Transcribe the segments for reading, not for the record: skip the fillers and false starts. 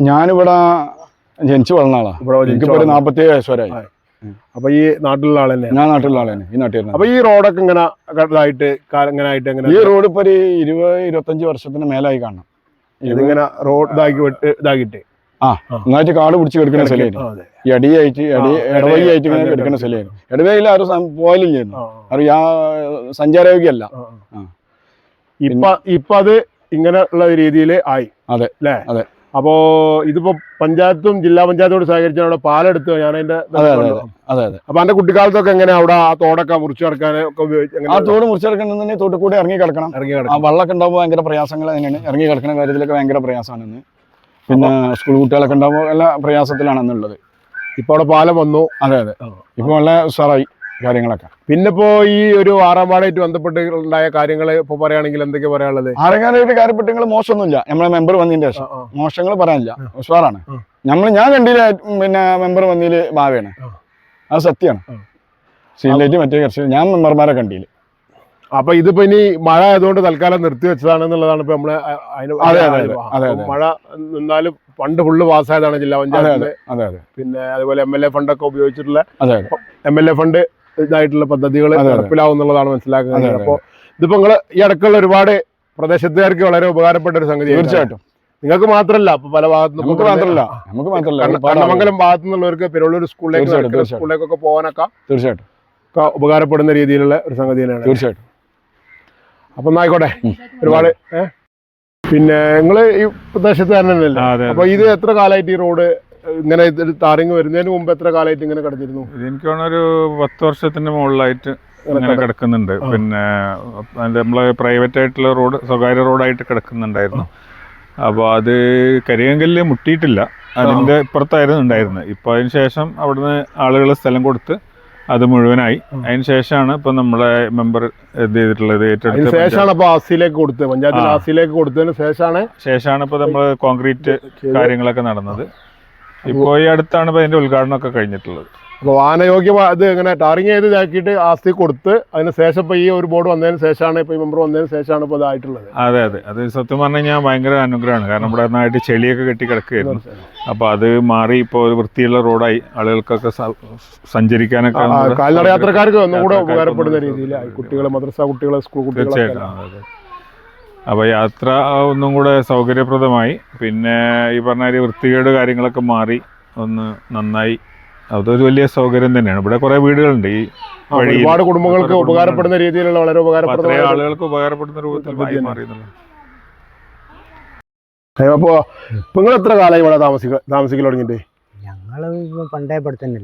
ഞാനിവിടെ ജനിച്ചു വളർന്ന ആളാ. എനിക്കിപ്പോ ഒരു 47 വയസ്സ് വരെ. അപ്പൊ ഈ നാട്ടിലുള്ള ആൾ തന്നെ? ഞാൻ നാട്ടിലുള്ള ആൾ തന്നെ, ഈ നാട്ടിൽ. അപ്പൊ ഈ റോഡൊക്കെ ഇങ്ങനെ എങ്ങനെ ഈ റോഡ് ഇപ്പൊ ഒരു 20-25 വർഷത്തിന് മേലായി കാണണം. ഇതിങ്ങനെ റോഡ് ഇതാക്കിട്ട് നന്നായിട്ട് കാട് പിടിച്ച് കിടക്കുന്ന സ്ഥലമായിരുന്നു. ഈ അടിയായിട്ട് ഇടവഴിയായിട്ട് ഇങ്ങനെ കിടക്കുന്ന സ്ഥലമായിരുന്നു. ഇടവഴിയിൽ ആരും പോയാലില്ലായിരുന്നു, അത് സഞ്ചാരയോഗ്യമല്ല. ഇപ്പൊ അത് ഇങ്ങനെ ഉള്ള രീതിയിൽ ആയി. അതെ അല്ലേ? അതെ. അപ്പോ ഇതിപ്പോ പഞ്ചായത്തും ജില്ലാ പഞ്ചായത്തോട് സഹകരിച്ച അവിടെ പാലെടുത്ത് ഞാൻ അതിന്റെ. അതെ. അപ്പൊ എന്റെ കുട്ടിക്കാലത്തൊക്കെ എങ്ങനെ അവിടെ ആ തോടൊക്കെ മുറിച്ചു കിടക്കാൻ ഒക്കെ ഉപയോഗിച്ച്? ആ തോട് മുറിച്ചു കിടക്കണമെന്നുണ്ടെങ്കിൽ തോട്ടിൽ കൂടെ ഇറങ്ങി കിടക്കണം. ആ വെള്ളമൊക്കെ ഉണ്ടാകുമ്പോൾ ഭയങ്കര പ്രയാസങ്ങൾ തന്നെയാണ്. ഇറങ്ങി കിടക്കുന്ന കാര്യത്തിലൊക്കെ ഭയങ്കര പ്രയാസമാണെന്ന്. പിന്നെ സ്കൂൾ കുട്ടികളൊക്കെ ഉണ്ടാകുമ്പോൾ എല്ലാ പ്രയാസത്തിലാണെന്നുള്ളത്. ഇപ്പൊ അവിടെ പാലം വന്നു. അതെ. ഇപ്പൊ നല്ല ഉഷാറായി കാര്യങ്ങളൊക്കെ. പിന്നെ ഇപ്പോ ഈ ഒരു 6-ാം വാർഡായിട്ട് ബന്ധപ്പെട്ട് ഉണ്ടായ കാര്യങ്ങൾ ഇപ്പൊ പറയുകയാണെങ്കിൽ എന്തൊക്കെയാ പറയാനുള്ളത്? 6-ാം വാർഡായിട്ട് കാര്യപ്പെട്ടെങ്കിൽ മോശമൊന്നുമില്ല. നമ്മളെ മെമ്പർ വന്നതിന്റെ ശേഷം മോശങ്ങൾ പറയാനില്ല, ഉഷാറാണ്. ഞാൻ കണ്ടില്ല. പിന്നെ മെമ്പർ വന്നതില് ഭാവിയാണ്, അത് സത്യമാണ്. സീനിലേറ്റ് മറ്റേ കർഷകർ ഞാൻ മെമ്പർമാരെ കണ്ടില്ല. അപ്പൊ ഇതിപ്പോ ഇനി മഴ ആയതുകൊണ്ട് തൽക്കാലം നിർത്തി വെച്ചതാണെന്നുള്ളതാണ് ഇപ്പൊ നമ്മള്. മഴ നിന്നാലും ഫണ്ട് ഫുള്ള് പാസ്സായതാണ് ജില്ലാ പഞ്ചായത്ത്. പിന്നെ അതുപോലെ MLA ഫണ്ടൊക്കെ ഉപയോഗിച്ചിട്ടുള്ള MLA ഫണ്ട് ഇതായിട്ടുള്ള പദ്ധതികൾ നടപ്പിലാവുന്നുള്ളതാണ് മനസ്സിലാക്കുന്നത്. അപ്പൊ ഇതിപ്പോ നിങ്ങള് ഈ അടക്കമുള്ള ഒരുപാട് പ്രദേശത്തുകാർക്ക് വളരെ ഉപകാരപ്പെട്ട ഒരു സംഗതി. തീർച്ചയായിട്ടും നിങ്ങൾക്ക് മാത്രമല്ല, അപ്പൊ പല ഭാഗത്തുനിന്നും കണ്ണമംഗലം ഭാഗത്തു നിന്നുള്ളവർക്ക് പെരുള്ളൂർ സ്കൂളിലേക്കൊക്കെ പോകാനൊക്കെ തീർച്ചയായിട്ടും ഉപകാരപ്പെടുന്ന രീതിയിലുള്ള ഒരു സംഗതി തന്നെയാണ്. തീർച്ചയായിട്ടും. അപ്പൊ ഒന്നായിക്കോട്ടെ. ഒരുപാട് പിന്നെ നിങ്ങള് ഈ പ്രദേശത്ത് തന്നെയല്ലേ? അപ്പൊ ഇത് എത്ര കാലമായിട്ട് ഈ റോഡ് ഇങ്ങനെ ടാറിങ് വരുന്നതിന് മുമ്പ് എത്ര കാലമായിട്ട് ഇങ്ങനെ കിടന്നിരുന്നു? എനിക്ക് ഒരു 10 വർഷത്തിന്റെ മുകളിലായിട്ട് ഇങ്ങനെ കിടക്കുന്നുണ്ട്. പിന്നെ നമ്മള് പ്രൈവറ്റ് ആയിട്ടുള്ള റോഡ്, സ്വകാര്യ റോഡായിട്ട് കിടക്കുന്നുണ്ടായിരുന്നു. അപ്പോൾ അത് കരിയങ്കല്ല് മുട്ടിയിട്ടില്ല, അതിന്റെ ഇപ്പുറത്തായിരുന്നു ഉണ്ടായിരുന്നത്. ഇപ്പൊ അതിന് ശേഷം അവിടുന്ന് ആളുകൾ സ്ഥലം കൊടുത്ത് അത് മുഴുവനായി. അതിന് ശേഷമാണ് ഇപ്പൊ നമ്മളെ മെമ്പർ ഇത് ചെയ്തിട്ടുള്ളത്, ഏറ്റെടുത്ത് പഞ്ചായത്തിലേക്ക് കൊടുത്തതിന് ശേഷമാണ് ഇപ്പൊ നമ്മള് കോൺക്രീറ്റ് കാര്യങ്ങളൊക്കെ നടന്നത്. ഇപ്പോൾ ഈ അടുത്താണ് ഇപ്പൊ അതിന്റെ ഉദ്ഘാടനമൊക്കെ കഴിഞ്ഞിട്ടുള്ളത്. അപ്പോൾ വാഹനയോഗ്യം അത് ഇങ്ങനെ ടാറിങ് ചെയ്ത് ഇതാക്കിയിട്ട് ആസ്തി കൊടുത്ത് അതിന് ശേഷം ഇപ്പോൾ ഈ ഒരു ബോർഡ് വന്നതിന് ശേഷമാണ്, ഇപ്പോൾ ഈ മെമ്പർ വന്നതിന് ശേഷമാണ് ഇപ്പോൾ ഇതായിട്ടുള്ളത്. അതെ. അത് സത്യം പറഞ്ഞു കഴിഞ്ഞാൽ ഭയങ്കര അനുഗ്രഹമാണ്. കാരണം ഇവിടെ നന്നായിട്ട് ചെളിയൊക്കെ കെട്ടി കിടക്കുകയായിരുന്നു. അപ്പോൾ അത് മാറി ഇപ്പോൾ ഒരു വൃത്തിയുള്ള റോഡായി, ആളുകൾക്കൊക്കെ സഞ്ചരിക്കാനൊക്കെ, കാൽനട യാത്രക്കാർക്ക് ഒന്നും കൂടെ ഉപകാരപ്പെടുന്ന രീതിയിൽ കുട്ടികൾ, മദ്രസ കുട്ടികൾ, സ്കൂൾ കുട്ടികൾ. തീർച്ചയായിട്ടും. അപ്പോൾ യാത്ര ഒന്നും കൂടെ സൗകര്യപ്രദമായി. പിന്നെ ഈ പറഞ്ഞ വൃത്തികേട് കാര്യങ്ങളൊക്കെ മാറി ഒന്ന് നന്നായി. അതൊരു വലിയ സൗകര്യം തന്നെയാണ്. ഇവിടെ കുറെ വീടുകളുണ്ട് ഈ വഴി, ഒരുപാട് കുടുംബങ്ങൾക്ക് ഉപകാരപ്പെടുന്ന രീതിയിലുള്ള, വളരെ ഉപകാരപ്പെടുന്ന, ആളുകൾക്ക് ഉപകാരപ്പെടുന്ന രൂപത്തിൽ മാറി. അപ്പോ നിങ്ങൾ എത്ര കാലമായി ഇവിടെ താമസിക്കൽ തുടങ്ങിയിട്ട്? ഞങ്ങള് പണ്ടേ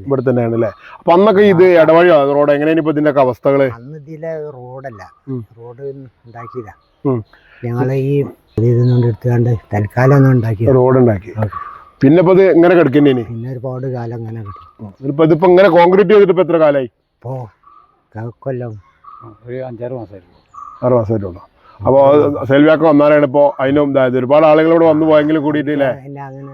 ഇവിടെ തന്നെയാണ് അല്ലേ? അപ്പൊ അന്നൊക്കെ ഇത് ഇടവഴിയോ റോഡ് എങ്ങനെയാണ് ഇപ്പൊ ഇതിന്റെ അവസ്ഥകള്? അന്ന് ഇതിലെ റോഡല്ല, റോഡ് ഉണ്ടാക്കിയതാ. ഞങ്ങള് ഈ എടുത്തുകൊണ്ട് തൽക്കാലം ഒന്നും ഉണ്ടാക്കി റോഡ് ഉണ്ടാക്കി. പിന്നെ ഇപ്പൊ ഇത് ഇങ്ങനെ കിടക്കുന്നേ? പിന്നെ ഒരുപാട് കാലം ഇങ്ങനെ കിട്ടും. ഇതിപ്പോ ഇങ്ങനെ കോൺക്രീറ്റ് ചെയ്തിട്ട് ഇപ്പൊ എത്ര കാലമായി? ഇപ്പോ കൊല്ലം ഒരു 5-6 മാസമായിരുന്നു. 6 മാസമായിട്ടുള്ളൂ. അപ്പൊ സെൽവിയാക്കം വന്നാലാണ് ഇപ്പൊ അതിനും ഇതായത്. ഒരുപാട് ആളുകൾ ഇവിടെ വന്നു പോയെങ്കിലും കൂടിയിട്ടില്ലേ? അങ്ങനെ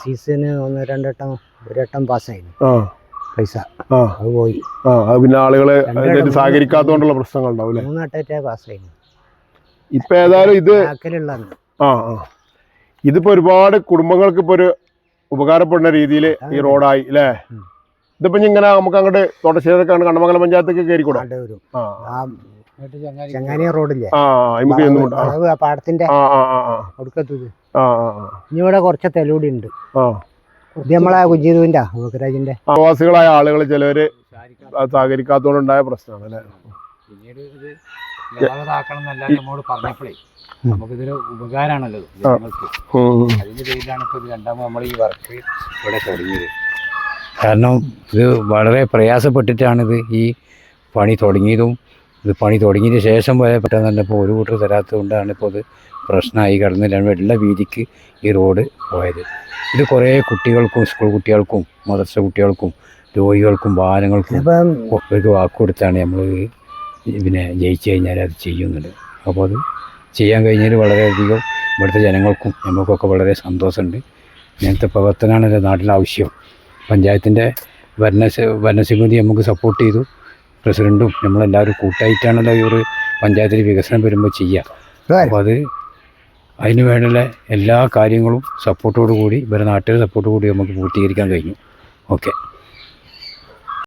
സീസണ് 1-2 വട്ടം പാസ്സായിരുന്നു പൈസ, അത് പോയി. പിന്നെ ആളുകള് സഹകരിക്കാത്തോണ്ടുള്ള പ്രശ്നങ്ങൾ ഉണ്ടാവും. 3 വട്ടം പാസ്സായിരുന്നു. ഇപ്പൊ ഏതായാലും ഇത് ഇതിപ്പോ ഒരുപാട് കുടുംബങ്ങൾക്ക് ഇപ്പൊ ഒരു ഉപകാരപ്പെടുന്ന രീതിയിൽ ഈ റോഡായി അല്ലേ? ഇതിപ്പോ ഇങ്ങനെ നമുക്ക് അങ്ങോട്ട് തോട്ടശ്ശേരിക്കാണ് കണ്ണമംഗലം പഞ്ചായത്തൊക്കെ കയറിക്കൂടാ? ചങ്ങാനി റോഡില്ലേ, പാടത്തിന്റെ ഒടുക്കത്തത്. ഇനി ഇവിടെ കുറച്ച് തെലൂടി ഉണ്ട്. ഇത് നമ്മളെ കുഞ്ചീതുവിന്റെ ബുക്കരാജിന്റെ പ്രവാസികളായ ആളുകൾ ചിലവര് സഹകരിക്കാത്തോണ്ടുണ്ടായ പ്രശ്നമാണ് അല്ലേ? പറഞ്ഞപ്പോഴേ നമുക്കിതൊരു ഉപകാരമാണല്ലോ ജനങ്ങൾക്ക്. അതിന്റെ പേരിലാണ് ഇപ്പൊ രണ്ടാമത് നമ്മൾ ഈ വർക്ക് ഇവിടെ തുടങ്ങിയത്. കാരണം ഇത് വളരെ പ്രയാസപ്പെട്ടിട്ടാണിത് ഈ പണി തുടങ്ങിയതും. ഇത് പണി തുടങ്ങിയതിന് ശേഷം പോയാൽ പെട്ടെന്ന് തന്നെ ഇപ്പോൾ ഒരു കൂട്ടർ തരാത്തത് കൊണ്ടാണ് ഇപ്പോൾ ഇത് പ്രശ്നമായി കിടന്നില്ല വെള്ള വീതിക്ക് ഈ റോഡ് പോയത്. ഇത് കുറേ കുട്ടികൾക്കും, സ്കൂൾ കുട്ടികൾക്കും, മദ്രസ കുട്ടികൾക്കും, രോഗികൾക്കും, വാഹനങ്ങൾക്കും ഒരു വാക്ക് കൊടുത്താണ് നമ്മൾ പിന്നെ ജയിച്ചു കഴിഞ്ഞാൽ അത് ചെയ്യുന്നുണ്ട്. അപ്പോൾ അത് ചെയ്യാൻ കഴിഞ്ഞാൽ വളരെയധികം ഇവിടുത്തെ ജനങ്ങൾക്കും നമുക്കൊക്കെ വളരെ സന്തോഷമുണ്ട്. ഇങ്ങനത്തെ പ്രവർത്തനമാണ് നാട്ടിലെ ആവശ്യം. പഞ്ചായത്തിൻ്റെ ഭരണസമിതി നമുക്ക് സപ്പോർട്ട് ചെയ്തു. പ്രസിഡൻറ്റും നമ്മളെല്ലാവരും കൂട്ടായിട്ടാണല്ലോ ഈ ഒരു പഞ്ചായത്തിൽ വികസനം വരുമ്പോൾ ചെയ്യുക. അപ്പോൾ അത് അതിന് വേണ്ടുള്ള എല്ലാ കാര്യങ്ങളും സപ്പോർട്ടോടു കൂടി ഇവരുടെ നാട്ടുകാരുടെ സപ്പോർട്ടോടു കൂടി നമുക്ക് പൂർത്തീകരിക്കാൻ കഴിഞ്ഞു. ഓക്കെ.